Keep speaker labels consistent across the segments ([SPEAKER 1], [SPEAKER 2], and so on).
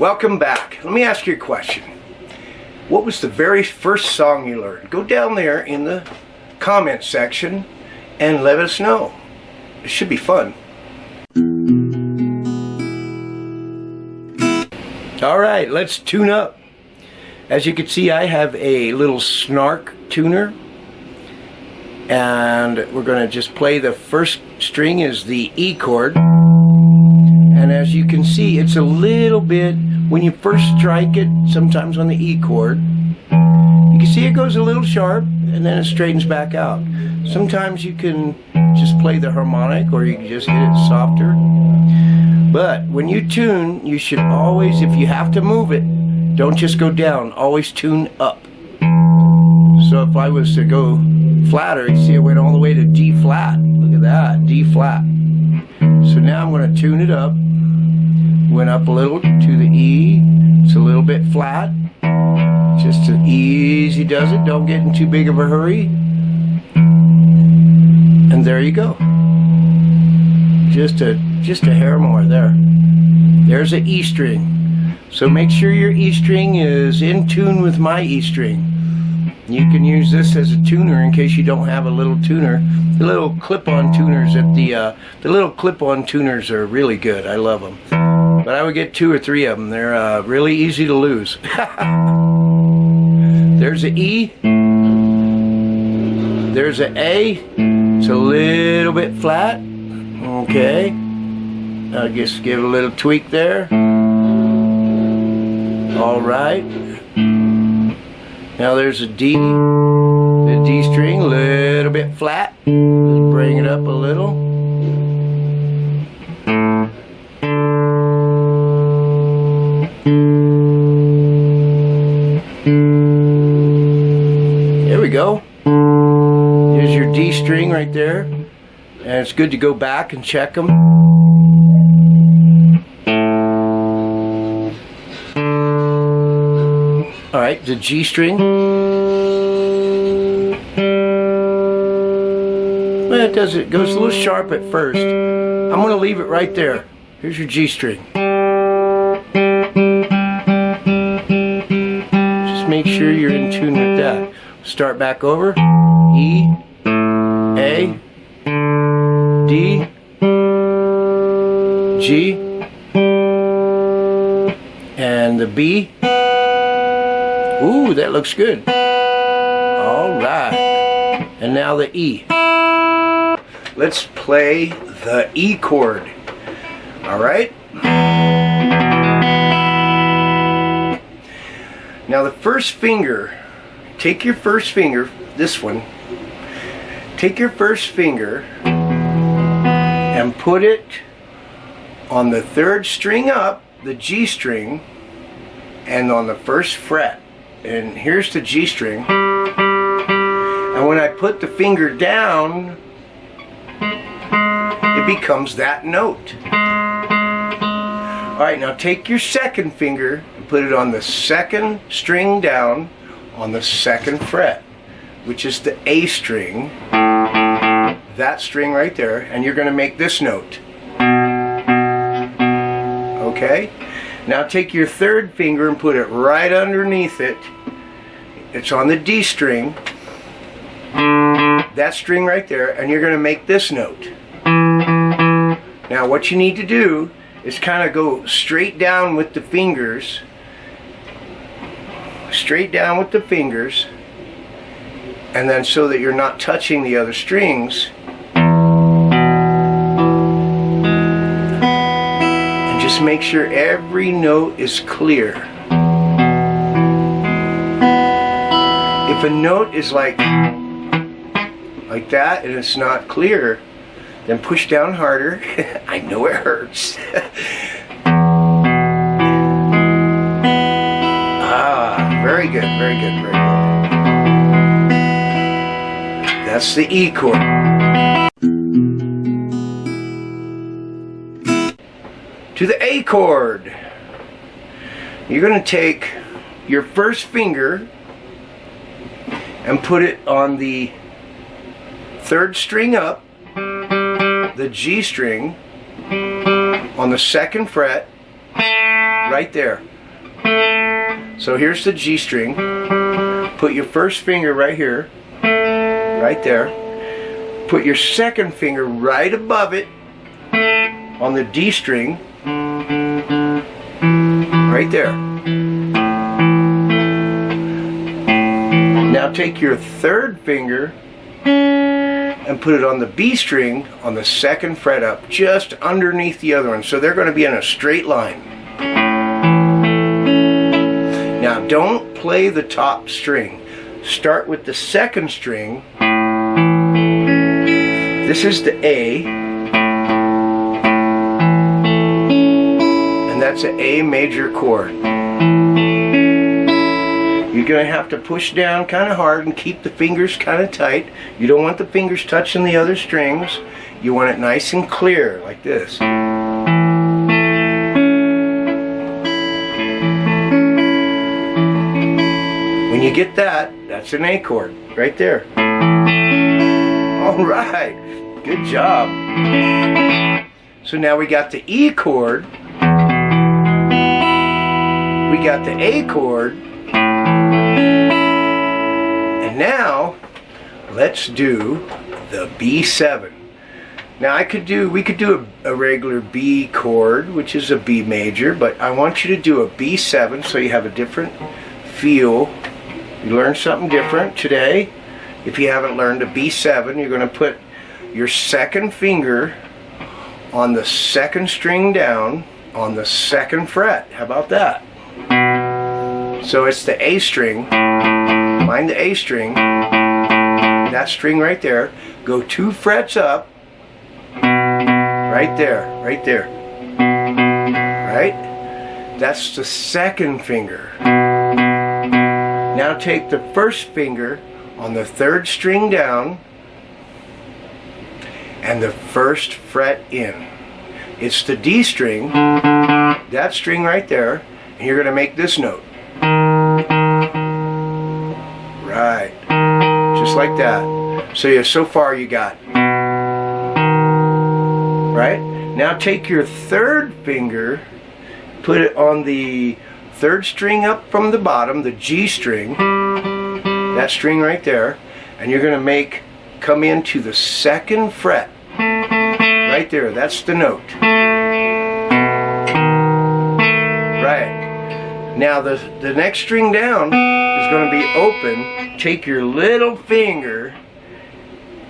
[SPEAKER 1] Welcome back. Let me ask you a question. What was the very first song you learned? Go down there in the comment section and let us know. It should be fun. Alright, let's tune up. As you can see, I have a little snark tuner. And we're going to just play the first string is the E chord. And as you can see, it's a little bit, when you first strike it, sometimes on the E chord, you can see it goes a little sharp and then it straightens back out. Sometimes you can just play the harmonic or you can just hit it softer. But when you tune, you should always, if you have to move it, don't just go down, always tune up. So if I was to go flatter, you see it went all the way to D flat. Look at that, D flat. So now I'm going to tune it up. Went up a little to the E. It's a little bit flat. Just as easy does it. Don't get in too big of a hurry. And there you go. Just a hair more there. There's an E string. So make sure your E string is in tune with my E string. You can use this as a tuner in case you don't have a little tuner. The little clip-on tuners at the little clip-on tuners are really good. I love them. But I would get 2 or 3 of them. They're really easy to lose. There's an E. There's an A. It's a little bit flat. Okay. I'll just give it a little tweak there. All right. Now there's a D. The D string, a little bit flat. Let's bring it up a little. There we go. There's your D string right there. And it's good to go back and check them. Alright, the G string. Well, it goes a little sharp at first. I'm going to leave it right there. Here's your G string. Just make sure you're in tune with that. Start back over. E, A, D, G, and the B. Ooh, that looks good. All right. And now the E. Let's play the E chord. All right. Now the first finger, take your first finger, this one, take your first finger and put it on the 3rd string up, the G string, and on the 1st fret. And here's the G string. And when I put the finger down, it becomes that note. Alright, now take your 2nd finger and put it on the 2nd string down on the 2nd fret, which is the A string. That string right there, and you're going to make this note. Okay? Now take your 3rd finger and put it right underneath it. It's on the D string. That string right there, and you're going to make this note. Now what you need to do is kind of go straight down with the fingers. Straight down with the fingers. And then so that you're not touching the other strings. Just make sure every note is clear. If a note is like that and it's not clear, then push down harder. I know it hurts. Very good, very good, very good. That's the E chord. To the A chord. You're going to take your first finger and put it on the 3rd string up, the G string, on the 2nd fret, right there. So here's the G string. Put your first finger right here, right there. Put your second finger right above it on the D string, right there. Now take your third finger and put it on the B string on the second fret up, just underneath the other one. So they're going to be in a straight line. Now don't play the top string. Start with the second string. This is the A. And that's an A major chord. You're going to have to push down kind of hard and keep the fingers kind of tight. You don't want the fingers touching the other strings. You want it nice and clear, like this. When you get that, that's an A chord, right there. All right, good job. So now we got the E chord. We got the A chord. And now, let's do the B7. Now we could do a regular B chord, which is a B major, but I want you to do a B7 so you have a different feel. You learned something different today. If you haven't learned a B7, you're going to put your second finger on the second string down on the second fret. How about that? So it's the A string. Find the A string. That string right there. Go 2 frets up. Right there. Right there. Right? That's the second finger. Now take the first finger on the third string down and the first fret in. It's the D string, that string right there, and you're going to make this note. Right, just like that. So far you got. Right? Now take your third finger, put it on the third string up from the bottom, the G string, that string right there, and you're going to come into the second fret. Right there, that's the note. Right. Now the next string down is going to be open. Take your little finger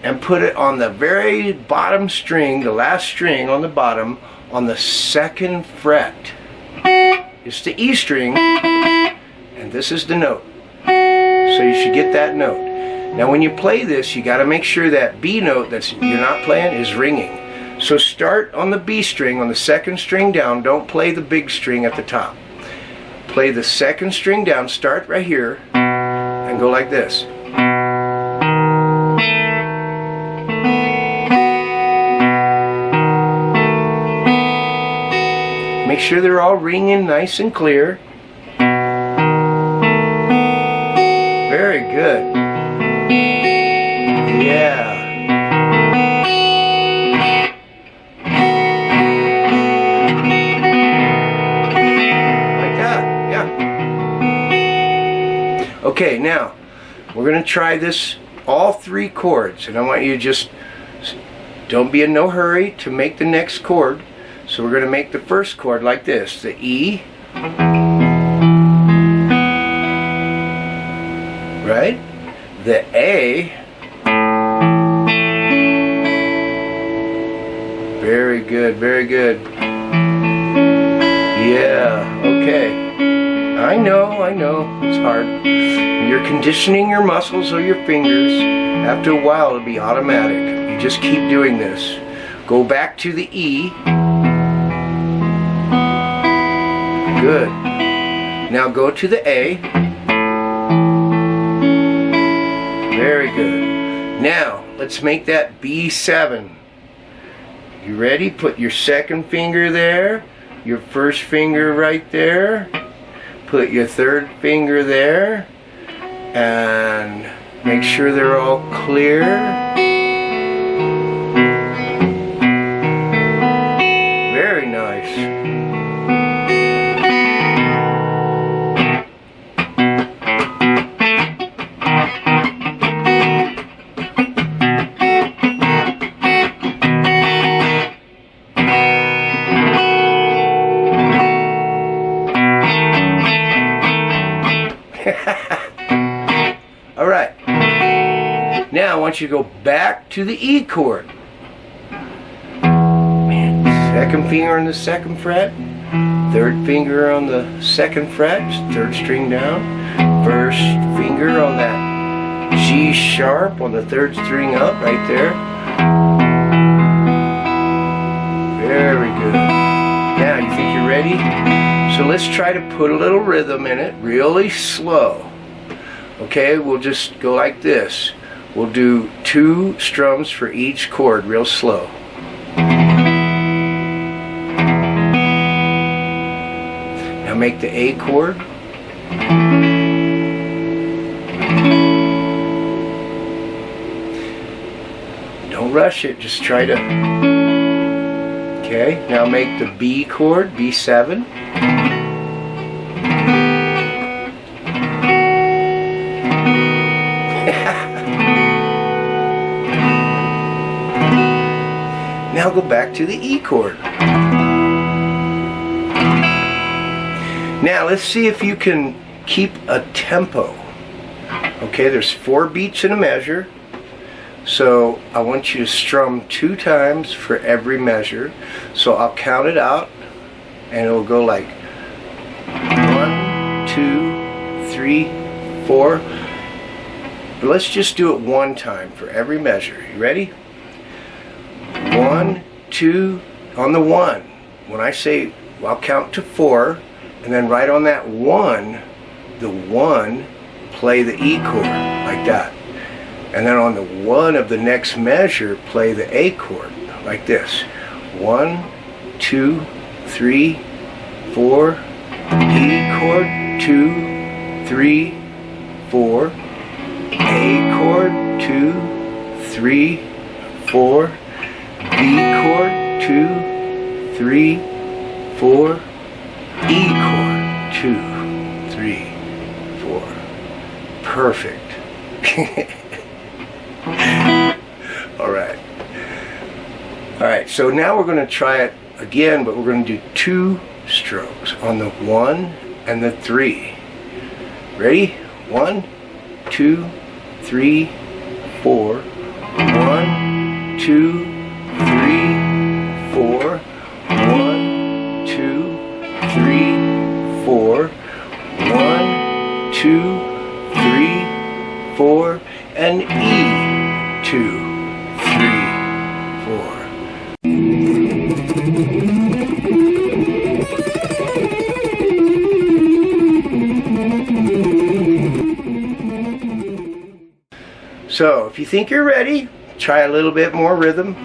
[SPEAKER 1] and put it on the very bottom string, the last string on the bottom, on the second fret. It's the E string, and this is the note. So you should get that note. Now when you play this, you got to make sure that B note that you're not playing is ringing. So start on the B string, on the second string down. Don't play the big string at the top. Play the second string down, start right here, and go like this. Make sure they're all ringing nice and clear. Very good. Yeah. Like that, yeah. Okay, now we're going to try this, all 3 chords, and I want you to just don't be in no hurry to make the next chord. So we're going to make the first chord like this, the E, right? The A, very good, very good. Yeah, okay. I know, it's hard. You're conditioning your muscles or your fingers. After a while it'll be automatic. You just keep doing this. Go back to the E. Good. Now go to the A. Very good. Now, let's make that B7. You ready? Put your second finger there. Your first finger right there. Put your third finger there. And make sure they're all clear. Very nice. want you to go back to the E chord. Second finger on the second fret, third finger on the second fret, third string down, first finger on that G sharp on the third string up, right there. Very good. Now, you think you're ready? So let's try to put a little rhythm in it, really slow. Okay, we'll just go like this. We'll do 2 strums for each chord, real slow. Now make the A chord. Don't rush it, just try to. Okay, now make the B chord, B7. Now go back to the E chord. Now let's see if you can keep a tempo. Okay, there's 4 beats in a measure. So I want you to strum 2 times for every measure. So I'll count it out and it will go like 1, 2, 3, 4. But let's just do it 1 time for every measure. You ready? 1, 2, on the 1. When I say, I'll count to 4, and then right on that 1, the 1, play the E chord, like that. And then on the 1 of the next measure, play the A chord, like this. 1, 2, 3, 4, E chord, 2, 3, 4, A chord, 2, 3, 4, B chord, 2, 3, 4, E chord, 2, 3, 4. Perfect. Alright. Alright, so now we're going to try it again, but we're going to do 2 strokes on the 1 and the 3. Ready? 1, 2, 3, 4. 1, 2, 3, 4. 1, 2, 3, 4. 1, 2, 3, 4. And E. 2, 3, 4. So, if you think you're ready, try a little bit more rhythm.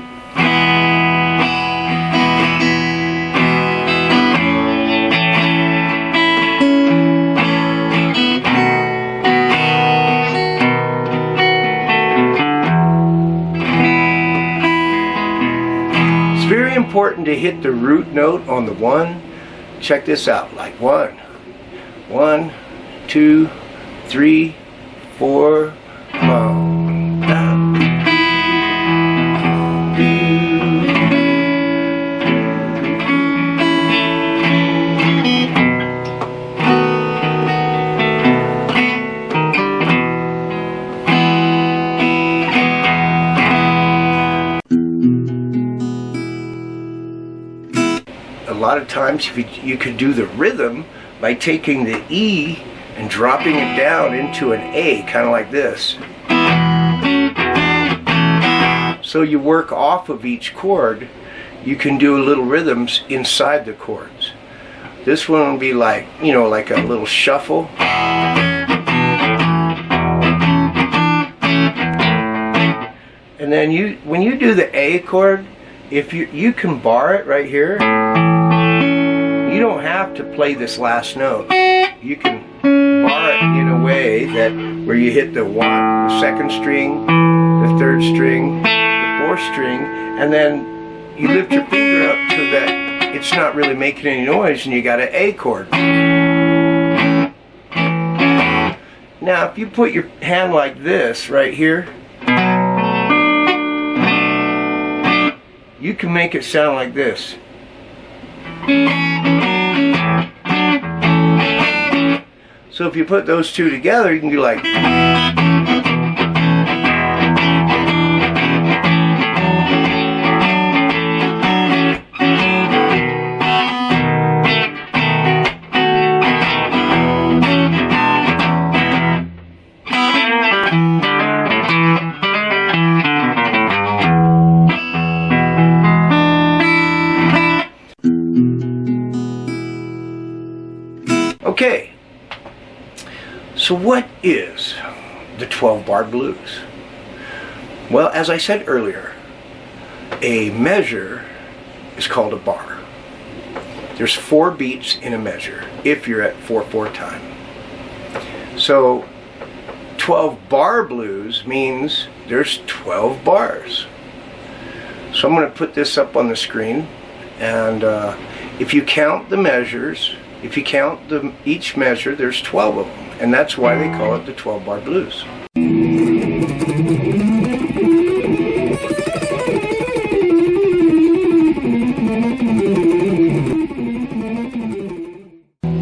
[SPEAKER 1] It's very important to hit the root note on the 1. Check this out, like 1, 1, 2, 3, 4, a lot of times you could do the rhythm by taking the E and dropping it down into an A, kind of like this. So you work off of each chord. You can do little rhythms inside the chords. This one will be like, you know, like a little shuffle. And then when you do the A chord, if you can bar it right here. You don't have to play this last note. You can bar it in a way that where you hit the 1, the second string, the third string, the fourth string, and then you lift your finger up so that it's not really making any noise, and you got an A chord. Now, if you put your hand like this right here, you can make it sound like this. So if you put those two together, you can do like. Okay, so what is the 12-bar blues? Well, as I said earlier, a measure is called a bar. There's 4 beats in a measure if you're at 4/4 time. So 12-bar blues means there's 12 bars. So I'm going to put this up on the screen, and if you count the measures, if you count each measure, there's 12 of them, and that's why they call it the 12-bar blues.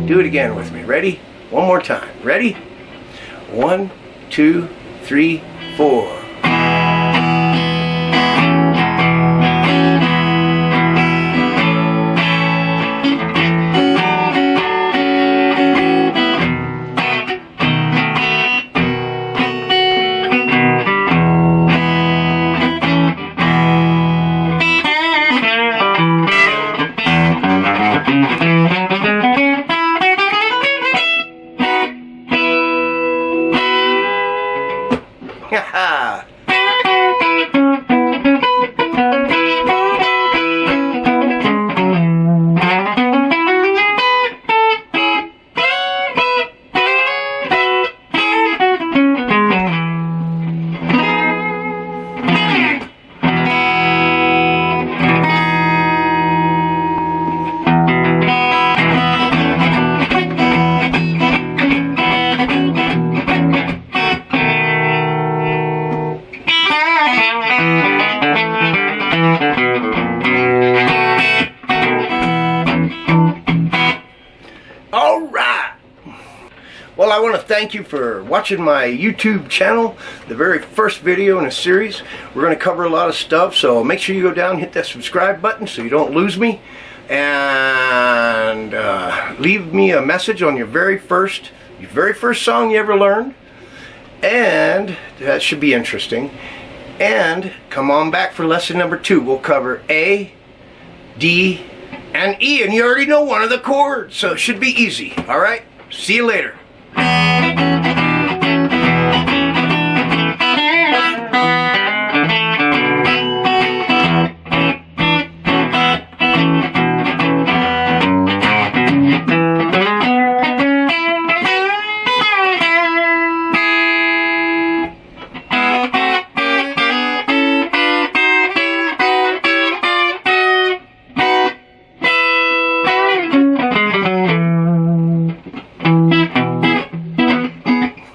[SPEAKER 1] Do it again with me. Ready? One more time. Ready? 1, 2, 3, 4. Well, I want to thank you for watching my YouTube channel, the very first video in a series. We're going to cover a lot of stuff, so make sure you go down and hit that subscribe button so you don't lose me. And leave me a message on your very first song you ever learned. And that should be interesting. And come on back for lesson number 2. We'll cover A, D, and E. And you already know one of the chords, so it should be easy. All right? See you later.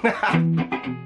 [SPEAKER 1] Ha ha!